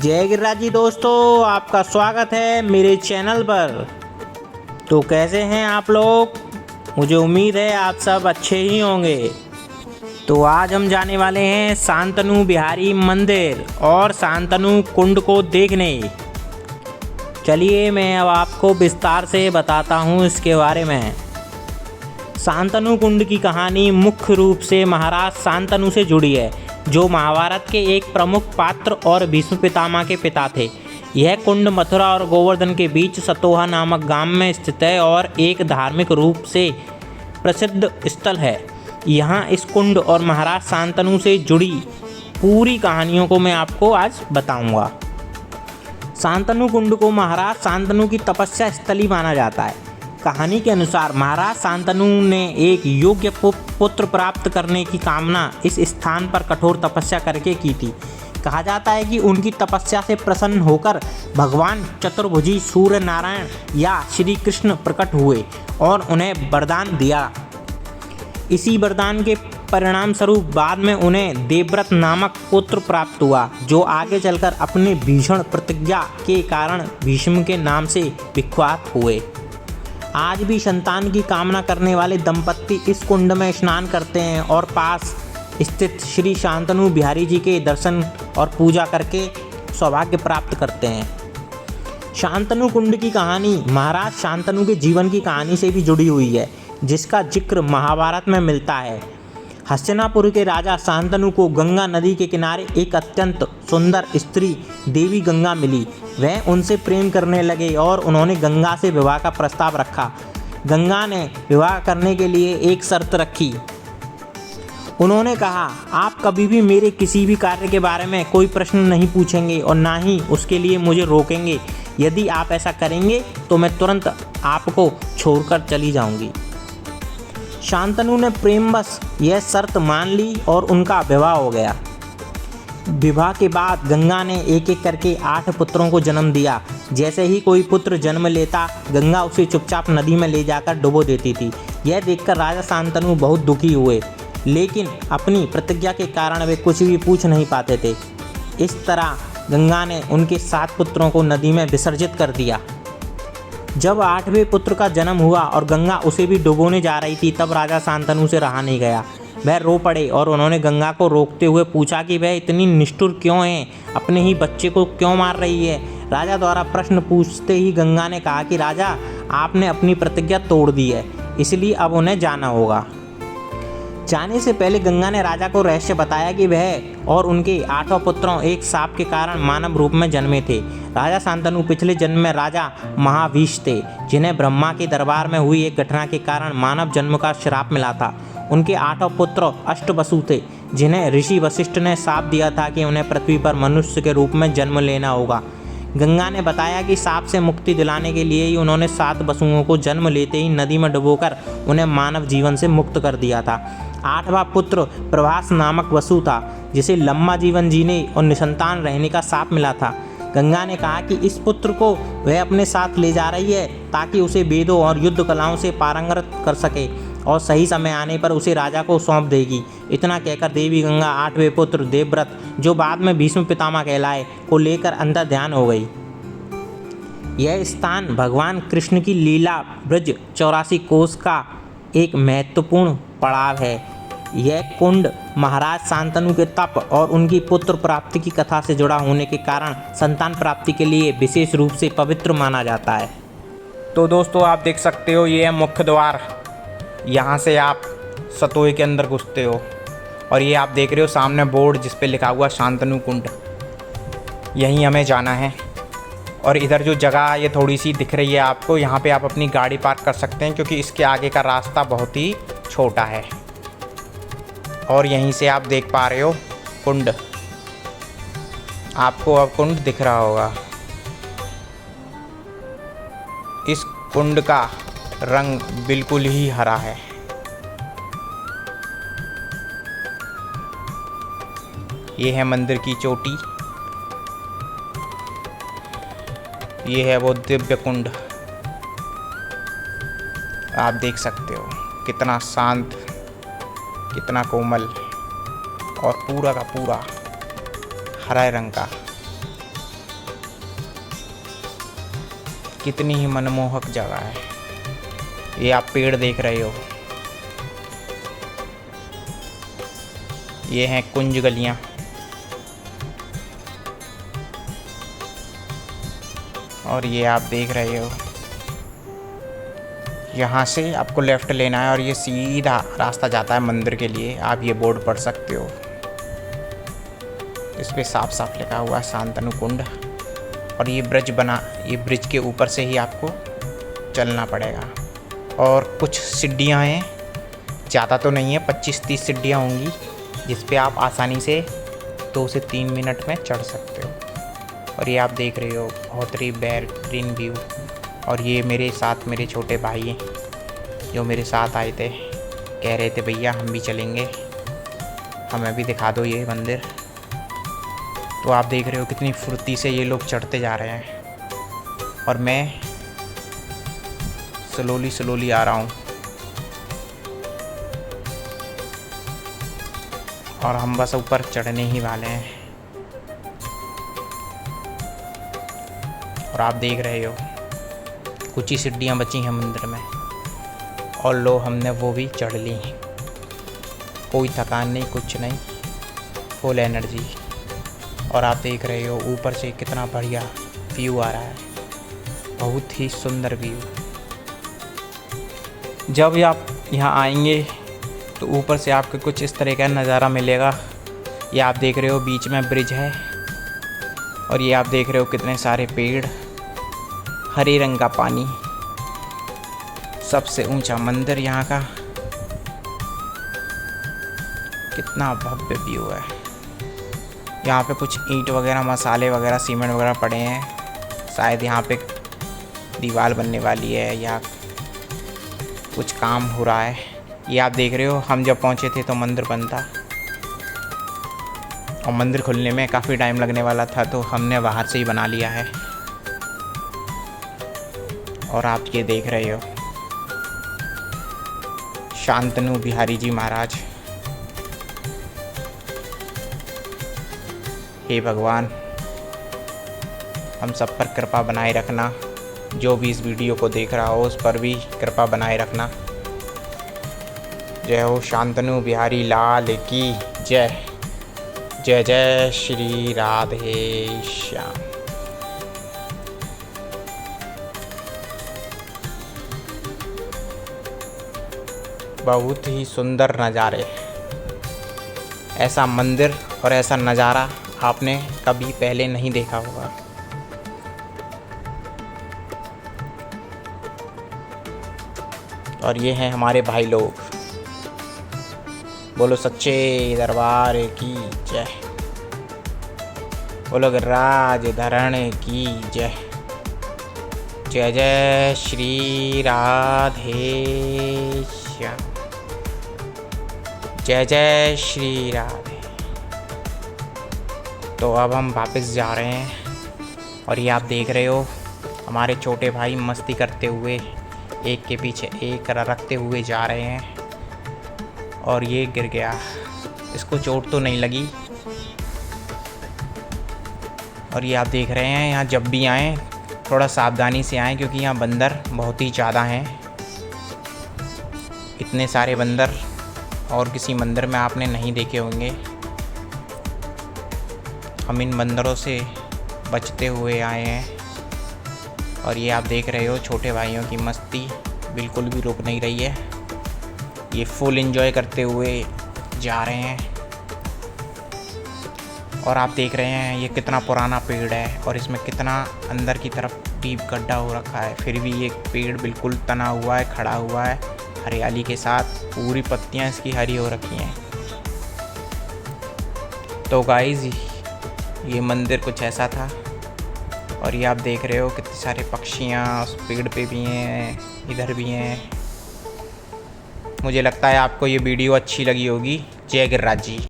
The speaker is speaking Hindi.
जय गिरिराज जी दोस्तों, आपका स्वागत है मेरे चैनल पर। तो कैसे हैं आप लोग? मुझे उम्मीद है आप सब अच्छे ही होंगे। तो आज हम जाने वाले हैं शांतनु बिहारी मंदिर और शांतनु कुंड को देखने। चलिए मैं अब आपको विस्तार से बताता हूँ इसके बारे में। शांतनु कुंड की कहानी मुख्य रूप से महाराज शांतनु से जुड़ी है, जो महाभारत के एक प्रमुख पात्र और भीष्म पितामह के पिता थे। यह कुंड मथुरा और गोवर्धन के बीच सतोहा नामक गांव में स्थित है और एक धार्मिक रूप से प्रसिद्ध स्थल है। यहाँ इस कुंड और महाराज शांतनु से जुड़ी पूरी कहानियों को मैं आपको आज बताऊंगा। शांतनु कुंड को महाराज शांतनु की तपस्या स्थली माना जाता है। कहानी के अनुसार महाराज शांतनु ने एक योग्य पुत्र प्राप्त करने की कामना इस स्थान पर कठोर तपस्या करके की थी। कहा जाता है कि उनकी तपस्या से प्रसन्न होकर भगवान चतुर्भुजी सूर्य नारायण या श्री कृष्ण प्रकट हुए और उन्हें वरदान दिया। इसी वरदान के परिणाम स्वरूप बाद में उन्हें देवव्रत नामक पुत्र प्राप्त हुआ, जो आगे चलकर अपने भीषण प्रतिज्ञा के कारण भीष्म के नाम से विख्यात हुए। आज भी संतान की कामना करने वाले दंपत्ति इस कुंड में स्नान करते हैं और पास स्थित श्री शांतनु बिहारी जी के दर्शन और पूजा करके सौभाग्य प्राप्त करते हैं। शांतनु कुंड की कहानी महाराज शांतनु के जीवन की कहानी से भी जुड़ी हुई है, जिसका जिक्र महाभारत में मिलता है। हस्तिनापुर के राजा शांतनु को गंगा नदी के किनारे एक अत्यंत सुंदर स्त्री देवी गंगा मिली। वह उनसे प्रेम करने लगे और उन्होंने गंगा से विवाह का प्रस्ताव रखा। गंगा ने विवाह करने के लिए एक शर्त रखी। उन्होंने कहा, आप कभी भी मेरे किसी भी कार्य के बारे में कोई प्रश्न नहीं पूछेंगे और ना ही उसके लिए मुझे रोकेंगे। यदि आप ऐसा करेंगे तो मैं तुरंत आपको छोड़कर चली जाऊंगी। शांतनु ने प्रेमवश यह शर्त मान ली और उनका विवाह हो गया। विवाह के बाद गंगा ने एक एक करके 8 पुत्रों को जन्म दिया। जैसे ही कोई पुत्र जन्म लेता, गंगा उसे चुपचाप नदी में ले जाकर डुबो देती थी। यह देखकर राजा शांतनु बहुत दुखी हुए, लेकिन अपनी प्रतिज्ञा के कारण वे कुछ भी पूछ नहीं पाते थे। इस तरह गंगा ने उनके 7 पुत्रों को नदी में विसर्जित कर दिया। जब 8वें पुत्र का जन्म हुआ और गंगा उसे भी डुबोने जा रही थी, तब राजा शांतनु से रहा नहीं गया। वह रो पड़े और उन्होंने गंगा को रोकते हुए पूछा कि वह इतनी निष्ठुर क्यों है, अपने ही बच्चे को क्यों मार रही है। राजा द्वारा प्रश्न पूछते ही गंगा ने कहा कि राजा, आपने अपनी प्रतिज्ञा तोड़ दी है, इसलिए अब उन्हें जाना होगा। जाने से पहले गंगा ने राजा को रहस्य बताया कि वह और उनके 8 पुत्रों एक सांप के कारण मानव रूप में जन्मे थे। राजा शांतनु पिछले जन्म में राजा महावीश थे, जिन्हें ब्रह्मा के दरबार में हुई एक घटना के कारण मानव जन्म का श्राप मिला था। उनके 8 पुत्र अष्टवसु थे, जिन्हें ऋषि वशिष्ठ ने शाप दिया था कि उन्हें पृथ्वी पर मनुष्य के रूप में जन्म लेना होगा। गंगा ने बताया कि शाप से मुक्ति दिलाने के लिए ही उन्होंने 7 वसुओं को जन्म लेते ही नदी में डुबोकर उन्हें मानव जीवन से मुक्त कर दिया था। 8वां पुत्र प्रभास नामक वसु था, जिसे लंबा जीवन जीने और निसंतान रहने का शाप मिला था। गंगा ने कहा कि इस पुत्र को वह अपने साथ ले जा रही है ताकि उसे वेदों और युद्ध कलाओं से पारंगत कर सके और सही समय आने पर उसे राजा को सौंप देगी। इतना कहकर देवी गंगा 8वें पुत्र देवव्रत, जो बाद में भीष्म पितामह कहलाए, को लेकर अंतर ध्यान हो गई। यह स्थान भगवान कृष्ण की लीला ब्रज 84 कोस का एक महत्वपूर्ण पड़ाव है। यह कुंड महाराज शांतनु के तप और उनकी पुत्र प्राप्ति की कथा से जुड़ा होने के कारण संतान प्राप्ति के लिए विशेष रूप से पवित्र माना जाता है। तो दोस्तों, आप देख सकते हो, ये है मुख्य द्वार। यहाँ से आप सतोहे के अंदर घुसते हो और ये आप देख रहे हो सामने बोर्ड जिस पे लिखा हुआ शांतनु कुंड। यहीं हमें जाना है। और इधर जो जगह ये थोड़ी सी दिख रही है आपको, यहाँ पे आप अपनी गाड़ी पार्क कर सकते हैं, क्योंकि इसके आगे का रास्ता बहुत ही छोटा है। और यहीं से आप देख पा रहे हो कुंड, आपको अब कुंड दिख रहा होगा। इस कुंड का रंग बिल्कुल ही हरा है। ये है मंदिर की चोटी, ये है वो दिव्य कुंड। आप देख सकते हो कितना शांत, कितना कोमल और पूरा का पूरा हरे रंग का। कितनी ही मनमोहक जगह है। ये आप पेड़ देख रहे हो, ये हैं कुंज गलियाँ। और ये आप देख रहे हो, यहाँ से आपको लेफ़्ट लेना है और ये सीधा रास्ता जाता है मंदिर के लिए। आप ये बोर्ड पढ़ सकते हो, इस पे साफ साफ लिखा हुआ है शांतनु कुंड। और ये ब्रिज के ऊपर से ही आपको चलना पड़ेगा। और कुछ सीढ़ियाँ हैं, ज़्यादा तो नहीं है, 25-30 सीढ़ियाँ होंगी, जिस पे आप आसानी से 2 से 3 मिनट में चढ़ सकते हो। और ये आप देख रहे हो बहुत ही बेहतरीन व्यू। और ये मेरे साथ मेरे छोटे भाई हैं जो मेरे साथ आए थे, कह रहे थे भैया हम भी चलेंगे, हमें भी दिखा दो ये मंदिर। तो आप देख रहे हो कितनी फुर्ती से ये लोग चढ़ते जा रहे हैं और मैं स्लोली आ रहा हूँ। और हम बस ऊपर चढ़ने ही वाले हैं। और आप देख रहे हो कुछ ही सीढ़ियाँ बची हैं मंदिर में, और लो हमने वो भी चढ़ ली। कोई थकान नहीं, कुछ नहीं, फुल एनर्जी। और आप देख रहे हो ऊपर से कितना बढ़िया व्यू आ रहा है, बहुत ही सुंदर व्यू। जब आप यहाँ आएंगे तो ऊपर से आपको कुछ इस तरह का नज़ारा मिलेगा। ये आप देख रहे हो बीच में ब्रिज है, और ये आप देख रहे हो कितने सारे पेड़, हरे रंग का पानी, सबसे ऊंचा मंदिर यहाँ का। कितना भव्य व्यू है। यहाँ पे कुछ ईंट वगैरह, मसाले वगैरह, सीमेंट वगैरह पड़े हैं। शायद यहाँ पे दीवार बनने वाली है या कुछ काम हो रहा है। ये आप देख रहे हो, हम जब पहुँचे थे तो मंदिर बंद था और मंदिर खुलने में काफ़ी टाइम लगने वाला था, तो हमने बाहर से ही बना लिया है। और आप ये देख रहे हो शांतनु बिहारी जी महाराज। हे भगवान, हम सब पर कृपा बनाए रखना। जो भी इस वीडियो को देख रहा हो उस पर भी कृपा बनाए रखना। जय हो शांतनु बिहारी लाल की जय। जय जय श्री राधे श्याम। बहुत ही सुंदर नज़ारे, ऐसा मंदिर और ऐसा नज़ारा आपने कभी पहले नहीं देखा होगा। और ये हैं हमारे भाई लोग। बोलो सच्चे दरबार की जय। बोलो राज धरण की जय। जय जय श्री राधे श्याम। जय जय श्री राधे। तो अब हम वापस जा रहे हैं और ये आप देख रहे हो हमारे छोटे भाई मस्ती करते हुए एक के पीछे एक रखते हुए जा रहे हैं। और ये गिर गया, इसको चोट तो नहीं लगी। और ये आप देख रहे हैं, यहाँ जब भी आएँ थोड़ा सावधानी से आएँ, क्योंकि यहाँ बंदर बहुत ही ज़्यादा हैं। इतने सारे बंदर और किसी मंदिर में आपने नहीं देखे होंगे। हम इन बंदरों से बचते हुए आए हैं। और ये आप देख रहे हो छोटे भाइयों की मस्ती बिल्कुल भी रुक नहीं रही है। ये फुल एंजॉय करते हुए जा रहे हैं। और आप देख रहे हैं ये कितना पुराना पेड़ है और इसमें कितना अंदर की तरफ डीप गड्ढा हो रखा है, फिर भी ये पेड़ बिल्कुल तना हुआ है, खड़ा हुआ है, हरियाली के साथ। पूरी पत्तियां इसकी हरी हो रखी हैं। तो गाइस ये मंदिर कुछ ऐसा था। और ये आप देख रहे हो कितने सारे पक्षियाँ उस पेड़ पे भी हैं, इधर भी हैं। मुझे लगता है आपको ये वीडियो अच्छी लगी होगी। जय गिरिराज जी।